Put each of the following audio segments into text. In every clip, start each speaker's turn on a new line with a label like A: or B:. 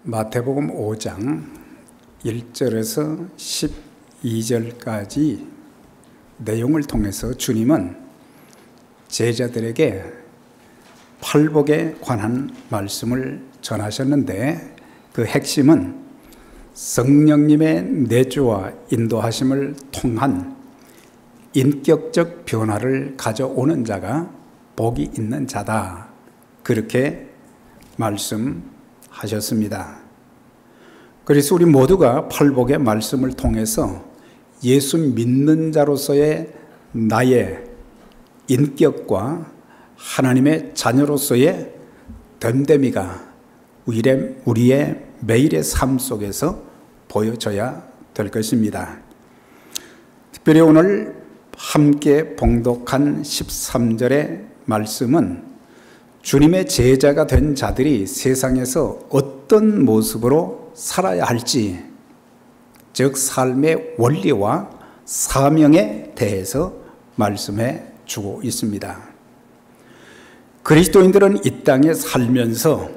A: 마태복음 5장 1절에서 12절까지 내용을 통해서 주님은 제자들에게 팔복에 관한 말씀을 전하셨는데, 그 핵심은 성령님의 내주와 인도하심을 통한 인격적 변화를 가져오는 자가 복이 있는 자다, 그렇게 말씀하셨습니다. 그래서 우리 모두가 팔복의 말씀을 통해서 예수 믿는 자로서의 나의 인격과 하나님의 자녀로서의 됨됨이가 우리의 매일의 삶 속에서 보여져야 될 것입니다. 특별히 오늘 함께 봉독한 13절의 말씀은 주님의 제자가 된 자들이 세상에서 어떤 모습으로 살아야 할지, 즉 삶의 원리와 사명에 대해서 말씀해 주고 있습니다. 그리스도인들은 이 땅에 살면서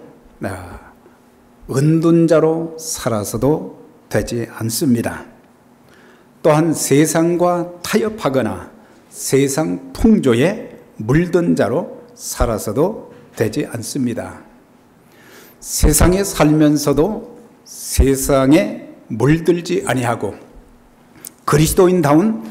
A: 은둔자로 살아서도 되지 않습니다. 또한 세상과 타협하거나 세상 풍조에 물든 자로 살아서도 되지 않습니다. 세상에 살면서도 세상에 물들지 아니하고 그리스도인다운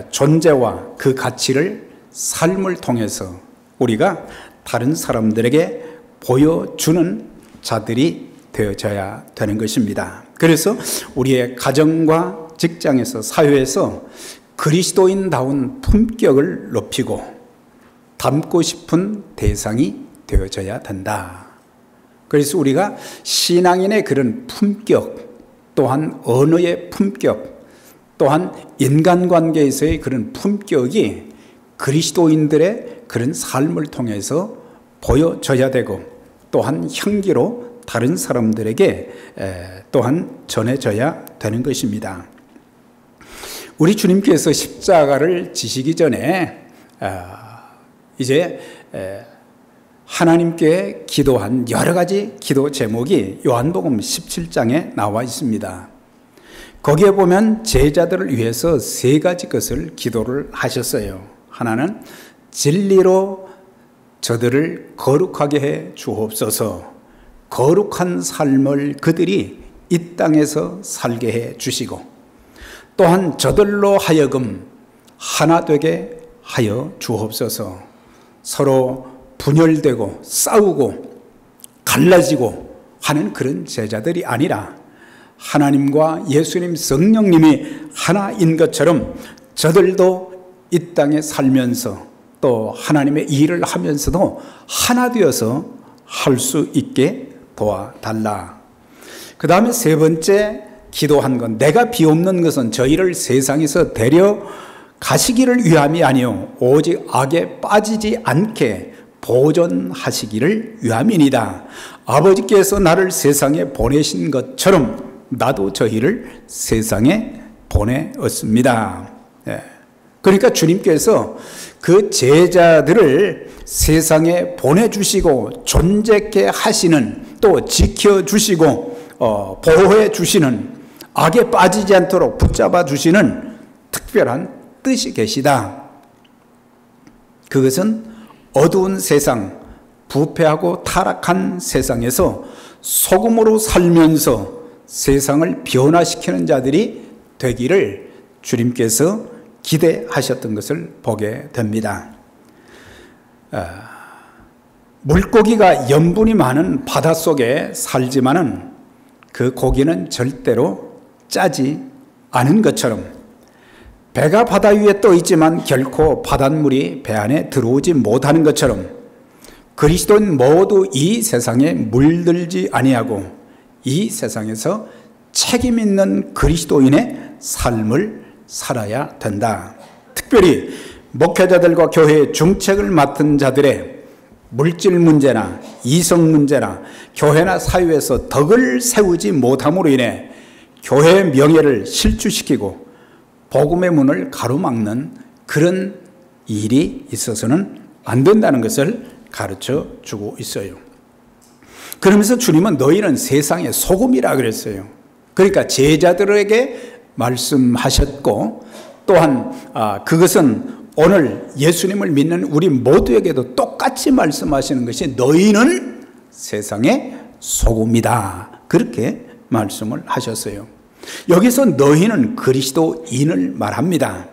A: 존재와 그 가치를 삶을 통해서 우리가 다른 사람들에게 보여주는 자들이 되어져야 되는 것입니다. 그래서 우리의 가정과 직장에서, 사회에서 그리스도인다운 품격을 높이고 닮고 싶은 대상이 되어져야 된다. 그래서 우리가 신앙인의 그런 품격, 또한 언어의 품격, 또한 인간관계에서의 그런 품격이 그리스도인들의 그런 삶을 통해서 보여져야 되고, 또한 향기로 다른 사람들에게 또한 전해져야 되는 것입니다. 우리 주님께서 십자가를 지시기 전에 이제 하나님께 기도한 여러 가지 기도 제목이 요한복음 17장에 나와 있습니다. 거기에 보면 제자들을 위해서 세 가지 것을 기도를 하셨어요. 하나는 진리로 저들을 거룩하게 해 주옵소서, 거룩한 삶을 그들이 이 땅에서 살게 해 주시고, 또한 저들로 하여금 하나 되게 하여 주옵소서. 서로 분열되고 싸우고 갈라지고 하는 그런 제자들이 아니라 하나님과 예수님 성령님이 하나인 것처럼 저들도 이 땅에 살면서 또 하나님의 일을 하면서도 하나 되어서 할 수 있게 도와달라. 그 다음에 세 번째 기도한 건, 내가 비옵는 것은 저희를 세상에서 데려가시기를 위함이 아니요 오직 악에 빠지지 않게 보존하시기를 위함이니이다. 아버지께서 나를 세상에 보내신 것처럼 나도 저희를 세상에 보내었습니다. 그러니까 주님께서 그 제자들을 세상에 보내주시고 존재케 하시는, 또 지켜주시고 보호해 주시는, 악에 빠지지 않도록 붙잡아 주시는 특별한 뜻이 계시다. 그것은 어두운 세상, 부패하고 타락한 세상에서 소금으로 살면서 세상을 변화시키는 자들이 되기를 주님께서 기대하셨던 것을 보게 됩니다. 물고기가 염분이 많은 바닷속에 살지만은 그 고기는 절대로 짜지 않은 것처럼, 배가 바다 위에 떠 있지만 결코 바닷물이 배 안에 들어오지 못하는 것처럼, 그리스도인 모두 이 세상에 물들지 아니하고 이 세상에서 책임 있는 그리스도인의 삶을 살아야 된다. 특별히 목회자들과 교회의 중책을 맡은 자들의 물질 문제나 이성 문제나 교회나 사회에서 덕을 세우지 못함으로 인해 교회의 명예를 실추시키고 복음의 문을 가로막는 그런 일이 있어서는 안 된다는 것을 가르쳐 주고 있어요. 그러면서 주님은 너희는 세상의 소금이라 그랬어요. 그러니까 제자들에게 말씀하셨고, 또한 그것은 오늘 예수님을 믿는 우리 모두에게도 똑같이 말씀하시는 것이 너희는 세상의 소금이다, 그렇게 말씀을 하셨어요. 여기서 너희는 그리스도인을 말합니다.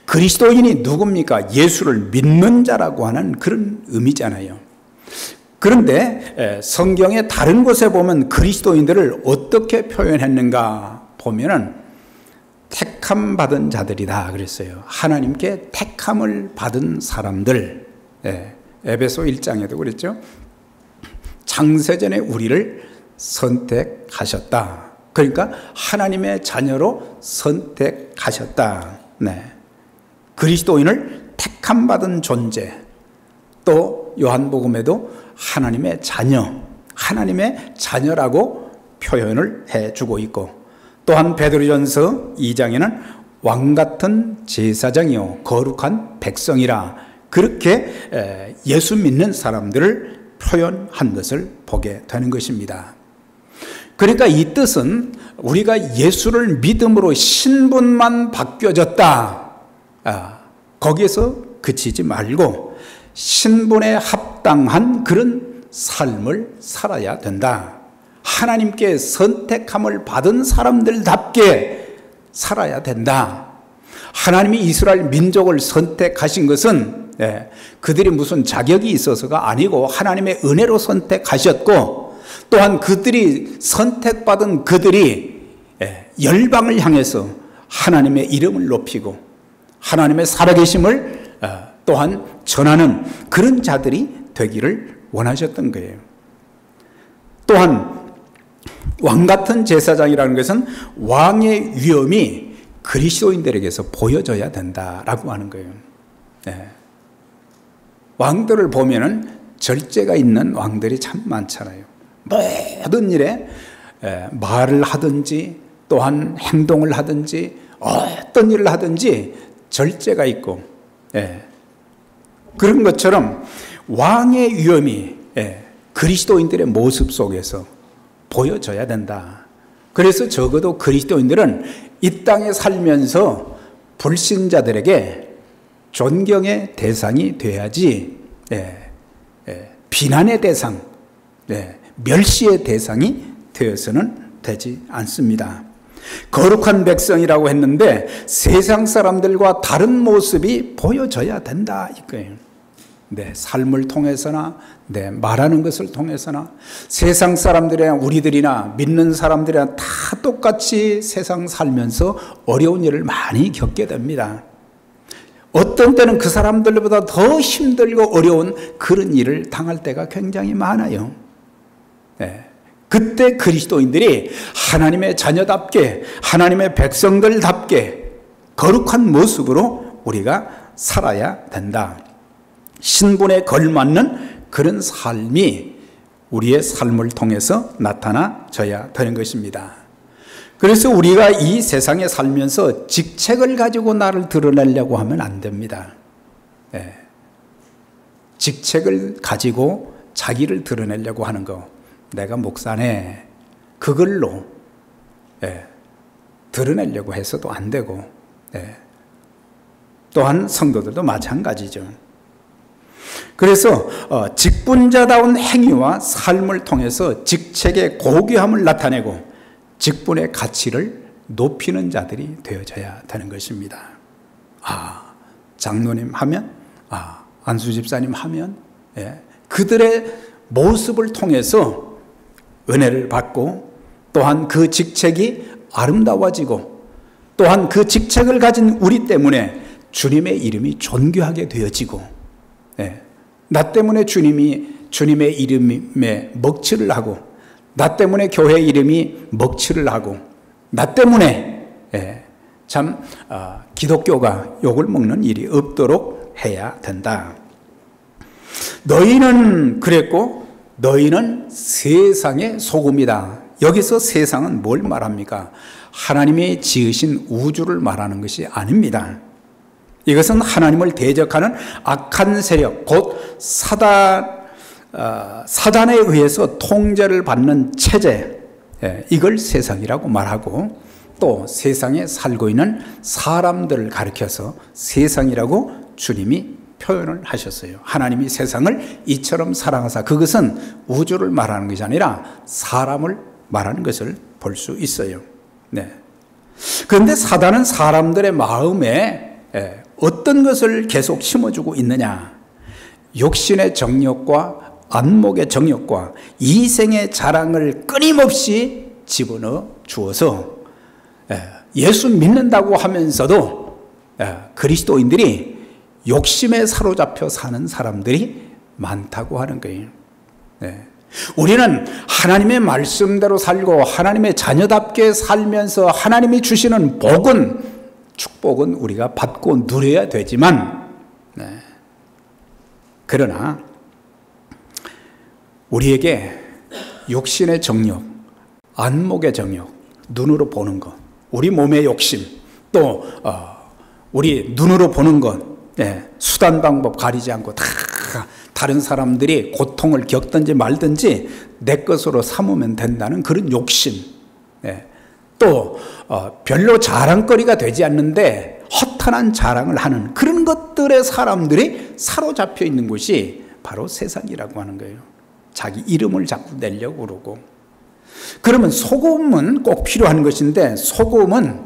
A: 그리스도인이 누굽니까? 예수를 믿는 자라고 하는 그런 의미잖아요. 그런데 성경의 다른 곳에 보면 그리스도인들을 어떻게 표현했는가 보면은 택함 받은 자들이다 그랬어요. 하나님께 택함을 받은 사람들. 에베소 1장에도 그랬죠. 창세전에 우리를 선택하셨다. 그러니까 하나님의 자녀로 선택하셨다. 그리스도인을 택함 받은 존재. 또 요한복음에도 하나님의 자녀, 하나님의 자녀라고 표현을 해주고 있고, 또한 베드로전서 2장에는 왕같은 제사장이요 거룩한 백성이라, 그렇게 예수 믿는 사람들을 표현한 것을 보게 되는 것입니다. 그러니까 이 뜻은 우리가 예수를 믿음으로 신분만 바뀌어졌다, 거기에서 그치지 말고 신분에 합당한 그런 삶을 살아야 된다. 하나님께 선택함을 받은 사람들답게 살아야 된다. 하나님이 이스라엘 민족을 선택하신 것은 그들이 무슨 자격이 있어서가 아니고 하나님의 은혜로 선택하셨고, 또한 그들이 선택받은 그들이 열방을 향해서 하나님의 이름을 높이고 하나님의 살아계심을 또한 전하는 그런 자들이 되기를 원하셨던 거예요. 또한 왕같은 제사장이라는 것은 왕의 위엄이 그리스도인들에게서 보여져야 된다라고 하는 거예요. 왕들을 보면은 절제가 있는 왕들이 참 많잖아요. 모든 일에 말을 하든지 또한 행동을 하든지 어떤 일을 하든지 절제가 있고, 그런 것처럼 왕의 위엄이 그리스도인들의 모습 속에서 보여져야 된다. 그래서 적어도 그리스도인들은 이 땅에 살면서 불신자들에게 존경의 대상이 돼야지 비난의 대상, 멸시의 대상이 되어서는 되지 않습니다. 거룩한 백성이라고 했는데 세상 사람들과 다른 모습이 보여져야 된다 이거예요. 내 삶을 통해서나 내 말하는 것을 통해서나 세상 사람들이나 우리들이나 믿는 사람들이나 다 똑같이 세상 살면서 어려운 일을 많이 겪게 됩니다. 어떤 때는 그 사람들보다 더 힘들고 어려운 그런 일을 당할 때가 굉장히 많아요. 그때 그리스도인들이 하나님의 자녀답게 하나님의 백성들답게 거룩한 모습으로 우리가 살아야 된다. 신분에 걸맞는 그런 삶이 우리의 삶을 통해서 나타나져야 되는 것입니다. 그래서 우리가 이 세상에 살면서 직책을 가지고 나를 드러내려고 하면 안 됩니다. 직책을 가지고 자기를 드러내려고 하는 거, 내가 목사네, 그걸로 드러내려고 해서도 안 되고, 또한 성도들도 마찬가지죠. 그래서 직분자다운 행위와 삶을 통해서 직책의 고귀함을 나타내고 직분의 가치를 높이는 자들이 되어져야 되는 것입니다. 장로님 하면, 안수 집사님 하면, 그들의 모습을 통해서 은혜를 받고, 또한 그 직책이 아름다워지고, 또한 그 직책을 가진 우리 때문에 주님의 이름이 존귀하게 되어지고, 나 때문에 주님의 이름에 먹칠을 하고, 나 때문에 교회 이름이 먹칠을 하고, 나 때문에 참 기독교가 욕을 먹는 일이 없도록 해야 된다. 너희는 그랬고 너희는 세상의 소금이다. 여기서 세상은 뭘 말합니까? 하나님이 지으신 우주를 말하는 것이 아닙니다. 이것은 하나님을 대적하는 악한 세력, 곧 사단, 사단에 의해서 통제를 받는 체제, 이걸 세상이라고 말하고, 또 세상에 살고 있는 사람들을 가리켜서 세상이라고 주님이 표현을 하셨어요. 하나님이 세상을 이처럼 사랑하사, 그것은 우주를 말하는 것이 아니라 사람을 말하는 것을 볼 수 있어요. 네. 그런데 사단은 사람들의 마음에 어떤 것을 계속 심어주고 있느냐? 욕심의 정욕과 안목의 정욕과 이생의 자랑을 끊임없이 집어넣어 주어서 예수 믿는다고 하면서도 그리스도인들이 욕심에 사로잡혀 사는 사람들이 많다고 하는 거예요. 우리는 하나님의 말씀대로 살고 하나님의 자녀답게 살면서 하나님이 주시는 복은, 축복은 우리가 받고 누려야 되지만, 그러나 우리에게 욕심의 정욕, 안목의 정욕, 눈으로 보는 것, 우리 몸의 욕심, 또 우리 눈으로 보는 것, 수단 방법 가리지 않고 다 다른 사람들이 고통을 겪든지 말든지 내 것으로 삼으면 된다는 그런 욕심, 또 별로 자랑거리가 되지 않는데 허탄한 자랑을 하는 그런 것들에 사람들이 사로잡혀 있는 것이 바로 세상이라고 하는 거예요. 자기 이름을 자꾸 내려고 그러고. 그러면 소금은 꼭 필요한 것인데, 소금은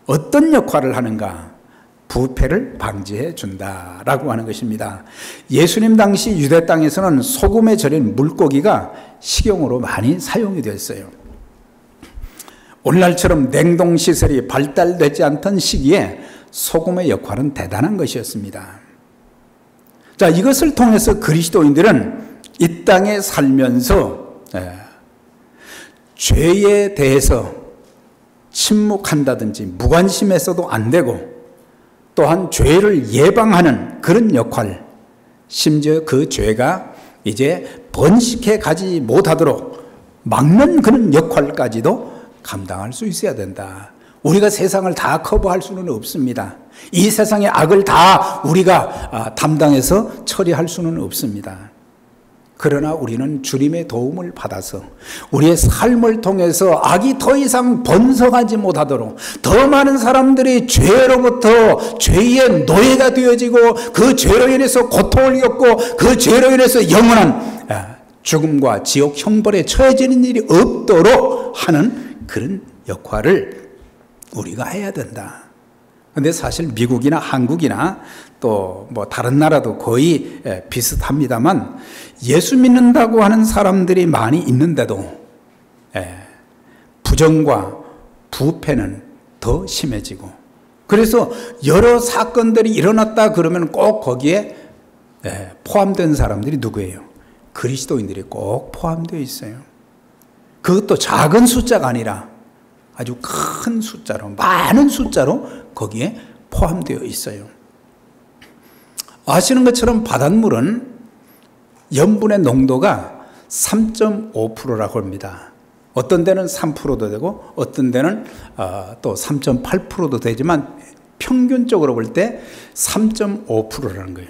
A: 어떤 역할을 하는가? 부패를 방지해 준다라고 하는 것입니다. 예수님 당시 유대 땅에서는 소금에 절인 물고기가 식용으로 많이 사용이 됐어요. 오늘날처럼 냉동시설이 발달되지 않던 시기에 소금의 역할은 대단한 것이었습니다. 자, 이것을 통해서 그리스도인들은 이 땅에 살면서 죄에 대해서 침묵한다든지 무관심해서도 안 되고, 또한 죄를 예방하는 그런 역할, 심지어 그 죄가 이제 번식해 가지 못하도록 막는 그런 역할까지도 감당할 수 있어야 된다. 우리가 세상을 다 커버할 수는 없습니다. 이 세상의 악을 다 우리가 담당해서 처리할 수는 없습니다. 그러나 우리는 주님의 도움을 받아서 우리의 삶을 통해서 악이 더 이상 번성하지 못하도록, 더 많은 사람들이 죄로부터 죄의 노예가 되어지고 그 죄로 인해서 고통을 겪고 그 죄로 인해서 영원한 죽음과 지옥 형벌에 처해지는 일이 없도록 하는 그런 역할을 우리가 해야 된다. 그런데 사실 미국이나 한국이나 또 뭐 다른 나라도 거의 비슷합니다만, 예수 믿는다고 하는 사람들이 많이 있는데도 부정과 부패는 더 심해지고, 그래서 여러 사건들이 일어났다 그러면 꼭 거기에 포함된 사람들이 누구예요? 그리스도인들이 꼭 포함되어 있어요. 그것도 작은 숫자가 아니라 아주 큰 숫자로, 많은 숫자로 거기에 포함되어 있어요. 아시는 것처럼 바닷물은 염분의 농도가 3.5%라고 합니다. 어떤 데는 3%도 되고 어떤 데는 또 3.8%도 되지만 평균적으로 볼 때 3.5%라는 거예요.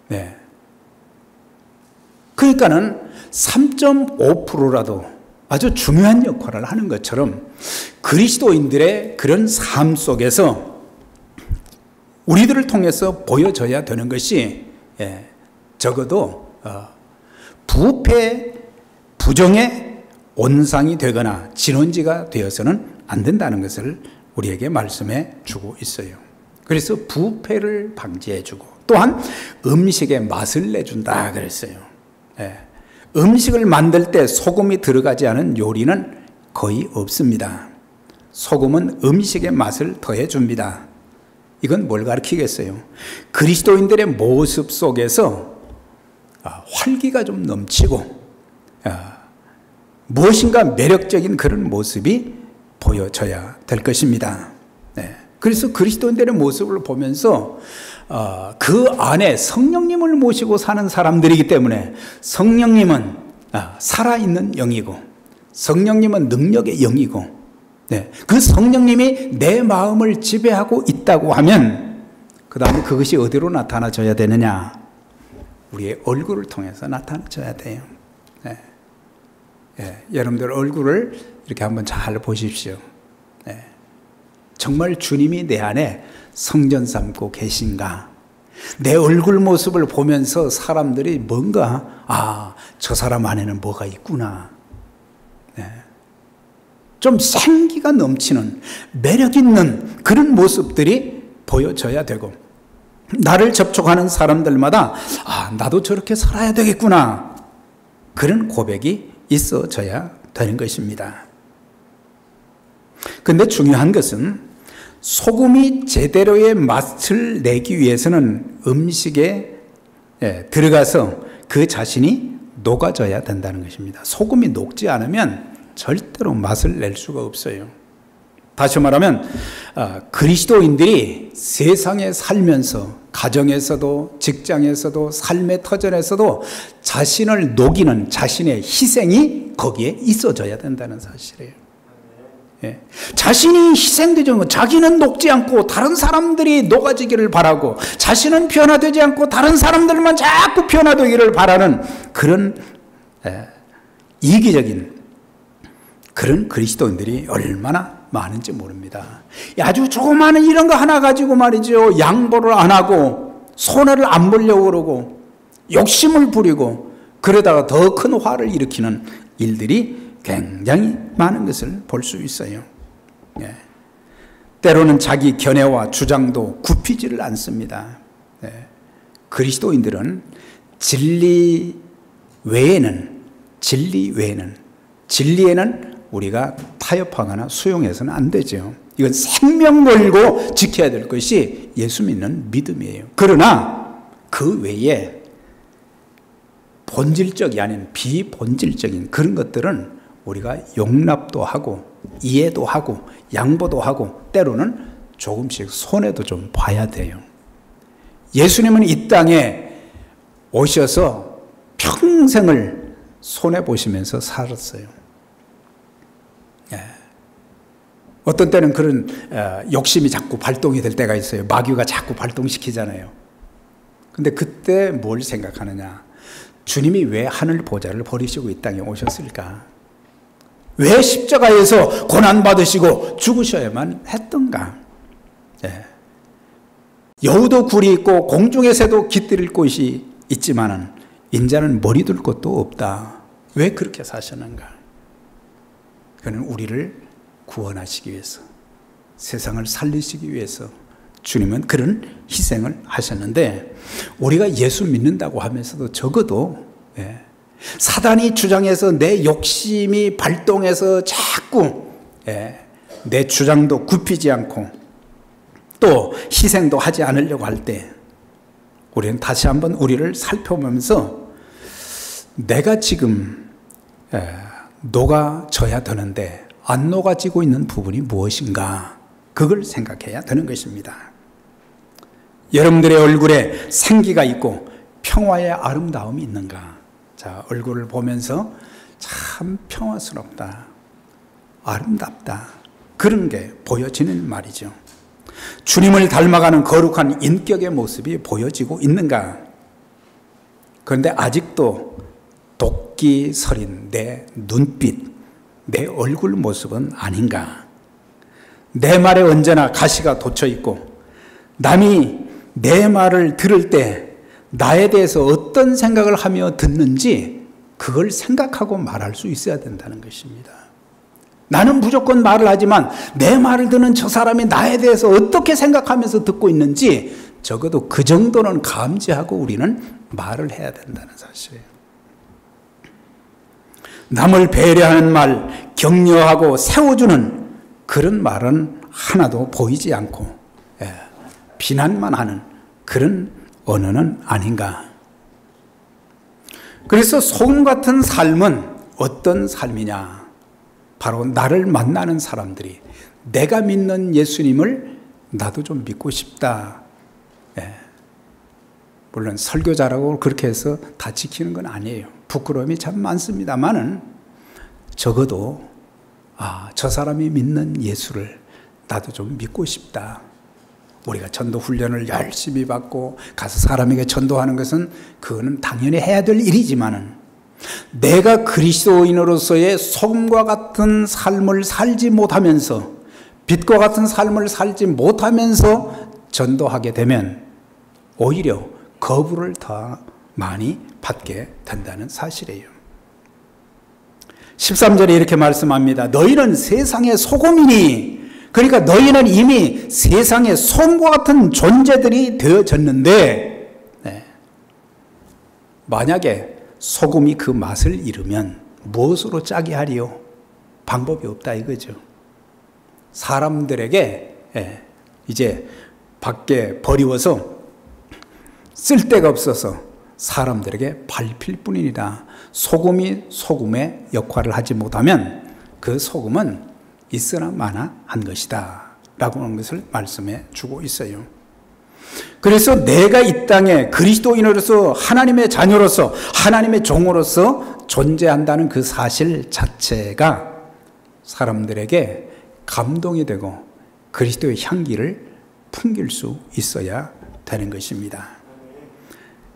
A: 네. 그러니까는 3.5%라도 아주 중요한 역할을 하는 것처럼 그리스도인들의 그런 삶 속에서 우리들을 통해서 보여져야 되는 것이 적어도 부패, 부정의 온상이 되거나 진원지가 되어서는 안 된다는 것을 우리에게 말씀해 주고 있어요. 그래서 부패를 방지해 주고, 또한 음식에 맛을 내준다 그랬어요. 음식을 만들 때 소금이 들어가지 않은 요리는 거의 없습니다. 소금은 음식의 맛을 더해 줍니다. 이건 뭘 가르치겠어요? 그리스도인들의 모습 속에서 활기가 좀 넘치고 무엇인가 매력적인 그런 모습이 보여져야 될 것입니다. 그래서 그리스도인들의 모습을 보면서 그 안에 성령님을 모시고 사는 사람들이기 때문에, 성령님은 살아있는 영이고 성령님은 능력의 영이고, 그 성령님이 내 마음을 지배하고 있다고 하면 그 다음에 그것이 어디로 나타나져야 되느냐? 우리의 얼굴을 통해서 나타나줘야 돼요. 네. 예, 여러분들 얼굴을 이렇게 한번 잘 보십시오. 네. 정말 주님이 내 안에 성전 삼고 계신가? 내 얼굴 모습을 보면서 사람들이 뭔가 저 사람 안에는 뭐가 있구나. 네. 좀 생기가 넘치는 매력 있는 그런 모습들이 보여져야 되고, 나를 접촉하는 사람들마다 나도 저렇게 살아야 되겠구나, 그런 고백이 있어져야 되는 것입니다. 그런데 중요한 것은 소금이 제대로의 맛을 내기 위해서는 음식에 들어가서 그 자신이 녹아져야 된다는 것입니다. 소금이 녹지 않으면 절대로 맛을 낼 수가 없어요. 다시 말하면 그리스도인들이 세상에 살면서 가정에서도 직장에서도 삶의 터전에서도 자신을 녹이는 자신의 희생이 거기에 있어져야 된다는 사실이에요. 예. 자신이 희생되죠. 자기는 녹지 않고 다른 사람들이 녹아지기를 바라고, 자신은 변화되지 않고 다른 사람들만 자꾸 변화되기를 바라는 그런 이기적인 그런 그리스도인들이 얼마나 많은지 모릅니다. 아주 조그마한 이런 거 하나 가지고 말이죠, 양보를 안 하고 손해를 안 보려고 그러고 욕심을 부리고, 그러다가 더 큰 화를 일으키는 일들이 굉장히 많은 것을 볼 수 있어요. 예. 때로는 자기 견해와 주장도 굽히지를 않습니다. 예. 그리스도인들은 진리 외에는 진리에는 우리가 타협하거나 수용해서는 안 되죠. 이건 생명 걸고 지켜야 될 것이 예수 믿는 믿음이에요. 그러나 그 외에 본질적이 아닌 비본질적인 그런 것들은 우리가 용납도 하고 이해도 하고 양보도 하고 때로는 조금씩 손해도 좀 봐야 돼요. 예수님은 이 땅에 오셔서 평생을 손해보시면서 살았어요. 예. 어떤 때는 그런 욕심이 자꾸 발동이 될 때가 있어요. 마귀가 자꾸 발동시키잖아요. 근데 그때 뭘 생각하느냐? 주님이 왜 하늘 보좌를 버리시고 이 땅에 오셨을까? 왜 십자가에서 고난받으시고 죽으셔야만 했던가? 예. 여우도 굴이 있고 공중의 새도 깃들일 곳이 있지만은 인자는 머리 둘 곳도 없다. 왜 그렇게 사셨는가? 그는 우리를 구원하시기 위해서, 세상을 살리시기 위해서 주님은 그런 희생을 하셨는데, 우리가 예수 믿는다고 하면서도 적어도 사단이 주장해서 내 욕심이 발동해서 자꾸 내 주장도 굽히지 않고 또 희생도 하지 않으려고 할 때, 우리는 다시 한번 우리를 살펴보면서 내가 지금 녹아져야 되는데 안 녹아지고 있는 부분이 무엇인가, 그걸 생각해야 되는 것입니다. 여러분들의 얼굴에 생기가 있고 평화의 아름다움이 있는가? 자, 얼굴을 보면서 참 평화스럽다, 아름답다, 그런 게 보여지는 말이죠. 주님을 닮아가는 거룩한 인격의 모습이 보여지고 있는가? 그런데 아직도 도끼 서린 내 눈빛, 내 얼굴 모습은 아닌가? 내 말에 언제나 가시가 돋쳐 있고, 남이 내 말을 들을 때 나에 대해서 어떤 생각을 하며 듣는지 그걸 생각하고 말할 수 있어야 된다는 것입니다. 나는 무조건 말을 하지만 내 말을 듣는 저 사람이 나에 대해서 어떻게 생각하면서 듣고 있는지 적어도 그 정도는 감지하고 우리는 말을 해야 된다는 사실이에요. 남을 배려하는 말, 격려하고 세워주는 그런 말은 하나도 보이지 않고 비난만 하는 그런 언어는 아닌가. 그래서 소금 같은 삶은 어떤 삶이냐? 바로 나를 만나는 사람들이 내가 믿는 예수님을 나도 좀 믿고 싶다. 물론 설교자라고 그렇게 해서 다 지키는 건 아니에요. 부끄러움이 참 많습니다만은 적어도 저 사람이 믿는 예수를 나도 좀 믿고 싶다. 우리가 전도 훈련을 열심히 받고 가서 사람에게 전도하는 것은 그거는 당연히 해야 될 일이지만은 내가 그리스도인으로서의 소금과 같은 삶을 살지 못하면서 빛과 같은 삶을 살지 못하면서 전도하게 되면 오히려 거부를 더 많이 받게 된다는 사실이에요. 13절에 이렇게 말씀합니다. 너희는 세상의 소금이니, 그러니까 너희는 이미 세상의 소금과 같은 존재들이 되어졌는데, 네. 만약에 소금이 그 맛을 잃으면 무엇으로 짜게 하리요? 방법이 없다 이거죠. 사람들에게 이제 밖에 버리워서 쓸데가 없어서 사람들에게 밟힐 뿐이니라. 소금이 소금의 역할을 하지 못하면 그 소금은 있으나 마나 한 것이다 라고 하는 것을 말씀해 주고 있어요. 그래서 내가 이 땅에 그리스도인으로서 하나님의 자녀로서 하나님의 종으로서 존재한다는 그 사실 자체가 사람들에게 감동이 되고 그리스도의 향기를 풍길 수 있어야 되는 것입니다.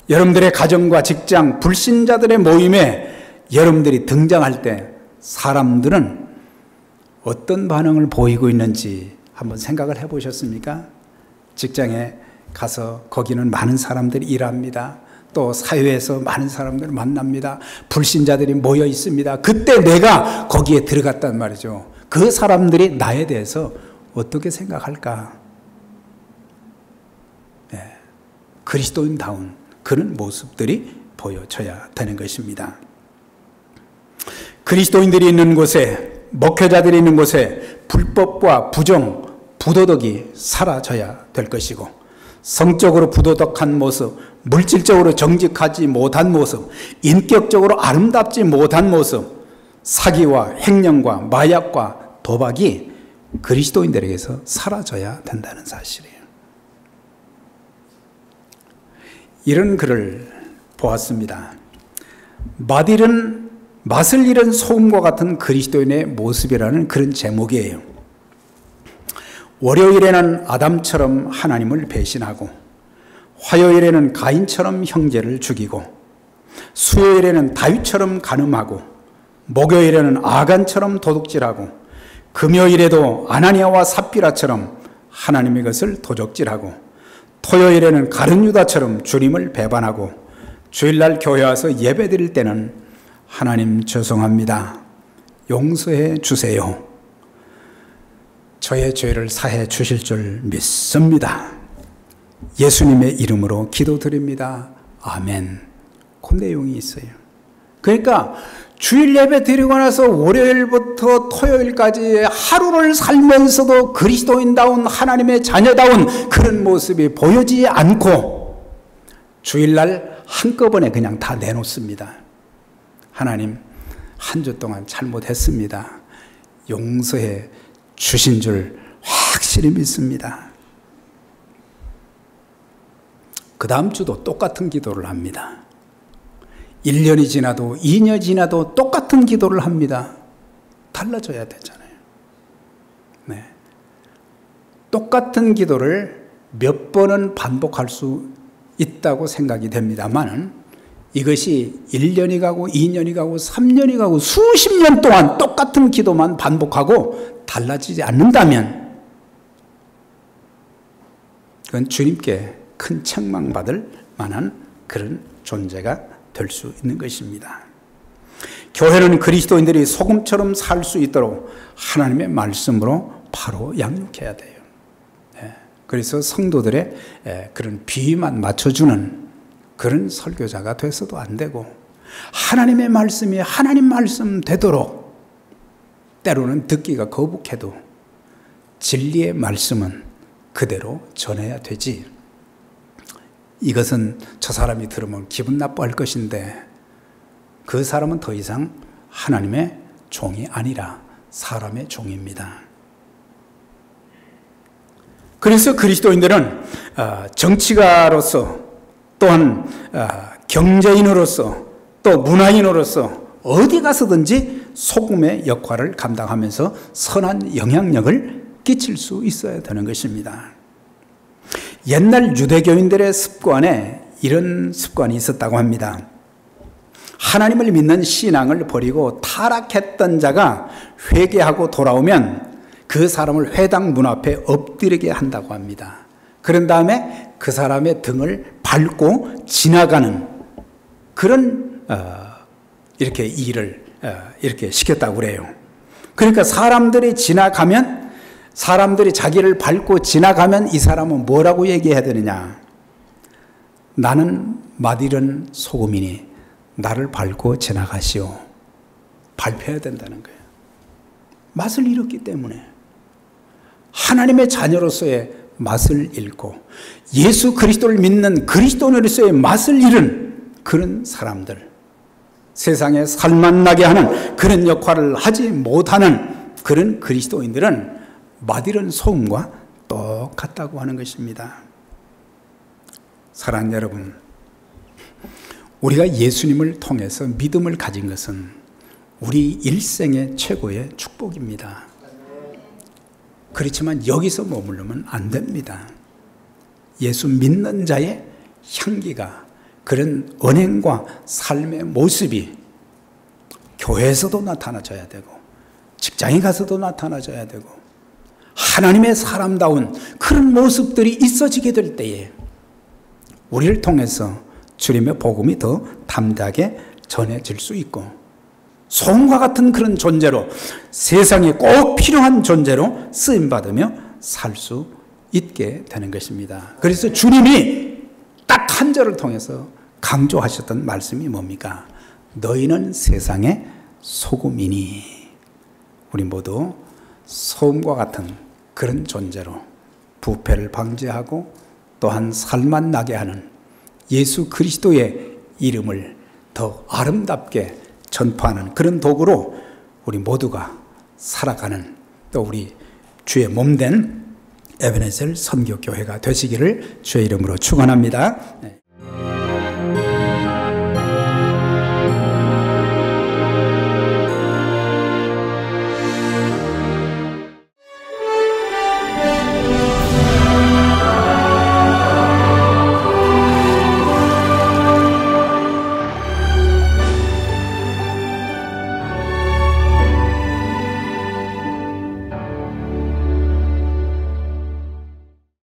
A: 여러분들의 가정과 직장, 불신자들의 모임에 여러분들이 등장할 때 사람들은 어떤 반응을 보이고 있는지 한번 생각을 해보셨습니까? 직장에 가서 거기는 많은 사람들이 일합니다. 또 사회에서 많은 사람들을 만납니다. 불신자들이 모여 있습니다. 그때 내가 거기에 들어갔단 말이죠. 그 사람들이 나에 대해서 어떻게 생각할까? 네. 그리스도인다운 그런 모습들이 보여져야 되는 것입니다. 그리스도인들이 있는 곳에, 목회자들이 있는 곳에 불법과 부정, 부도덕이 사라져야 될 것이고, 성적으로 부도덕한 모습, 물질적으로 정직하지 못한 모습, 인격적으로 아름답지 못한 모습, 사기와 횡령과 마약과 도박이 그리스도인들에게서 사라져야 된다는 사실이에요. 이런 글을 보았습니다. 맛을 잃은 소금과 같은 그리스도인의 모습이라는 그런 제목이에요. 월요일에는 아담처럼 하나님을 배신하고, 화요일에는 가인처럼 형제를 죽이고, 수요일에는 다윗처럼 간음하고, 목요일에는 아간처럼 도둑질하고, 금요일에도 아나니아와 삽비라처럼 하나님의 것을 도적질하고, 토요일에는 가룟 유다처럼 주님을 배반하고, 주일날 교회 와서 예배 드릴 때는 하나님 죄송합니다, 용서해 주세요, 저의 죄를 사해 주실 줄 믿습니다, 예수님의 이름으로 기도드립니다, 아멘, 그 내용이 있어요. 그러니까 주일 예배 드리고 나서 월요일부터 토요일까지 하루를 살면서도 그리스도인다운 하나님의 자녀다운 그런 모습이 보여지지 않고 주일날 한꺼번에 그냥 다 내놓습니다. 하나님, 한 주 동안 잘못했습니다, 용서해 주신 줄 확실히 믿습니다. 그 다음 주도 똑같은 기도를 합니다. 1년이 지나도 2년이 지나도 똑같은 기도를 합니다. 달라져야 되잖아요. 네. 똑같은 기도를 몇 번은 반복할 수 있다고 생각이 됩니다만, 이것이 1년이 가고 2년이 가고 3년이 가고 수십 년 동안 똑같은 기도만 반복하고 달라지지 않는다면 그건 주님께 큰 책망받을 만한 그런 존재가 될 수 있는 것입니다. 교회는 그리스도인들이 소금처럼 살 수 있도록 하나님의 말씀으로 바로 양육해야 돼요. 그래서 성도들의 그런 비위만 맞춰주는 그런 설교자가 돼서도 안 되고, 하나님의 말씀이 하나님 말씀 되도록, 때로는 듣기가 거북해도 진리의 말씀은 그대로 전해야 되지, 이것은 저 사람이 들으면 기분 나빠할 것인데 그 사람은 더 이상 하나님의 종이 아니라 사람의 종입니다. 그래서 그리스도인들은 정치가로서, 또한 경제인으로서, 또 문화인으로서 어디 가서든지 소금의 역할을 감당하면서 선한 영향력을 끼칠 수 있어야 되는 것입니다. 옛날 유대교인들의 습관에 이런 습관이 있었다고 합니다. 하나님을 믿는 신앙을 버리고 타락했던 자가 회개하고 돌아오면 그 사람을 회당 문 앞에 엎드리게 한다고 합니다. 그런 다음에 그 사람의 등을 밟고 지나가는 그런 이렇게 일을 이렇게 시켰다고 그래요. 그러니까 사람들이 지나가면, 사람들이 자기를 밟고 지나가면 이 사람은 뭐라고 얘기해야 되느냐? 나는 맛 잃은 소금이니 나를 밟고 지나가시오. 밟혀야 된다는 거예요. 맛을 잃었기 때문에. 하나님의 자녀로서의 맛을 잃고 예수 그리스도를 믿는 그리스도인으로서의 맛을 잃은 그런 사람들, 세상에 살맛나게 하는 그런 역할을 하지 못하는 그런 그리스도인들은 맛 잃은 소금과 똑같다고 하는 것입니다. 사랑하는 여러분, 우리가 예수님을 통해서 믿음을 가진 것은 우리 일생의 최고의 축복입니다. 그렇지만 여기서 머무르면 안 됩니다. 예수 믿는 자의 향기가, 그런 언행과 삶의 모습이 교회에서도 나타나줘야 되고 직장에 가서도 나타나줘야 되고 하나님의 사람다운 그런 모습들이 있어지게 될 때에 우리를 통해서 주님의 복음이 더 담대하게 전해질 수 있고 소금과 같은 그런 존재로, 세상에 꼭 필요한 존재로 쓰임받으며 살 수 있게 되는 것입니다. 그래서 주님이 딱 한 절을 통해서 강조하셨던 말씀이 뭡니까? 너희는 세상의 소금이니. 우리 모두 소금과 같은 그런 존재로 부패를 방지하고 또한 살맛 나게 하는 예수 그리스도의 이름을 더 아름답게 전파하는 그런 도구로 우리 모두가 살아가는, 또 우리 주의 몸된 에베네셀 선교교회가 되시기를 주의 이름으로 축원합니다.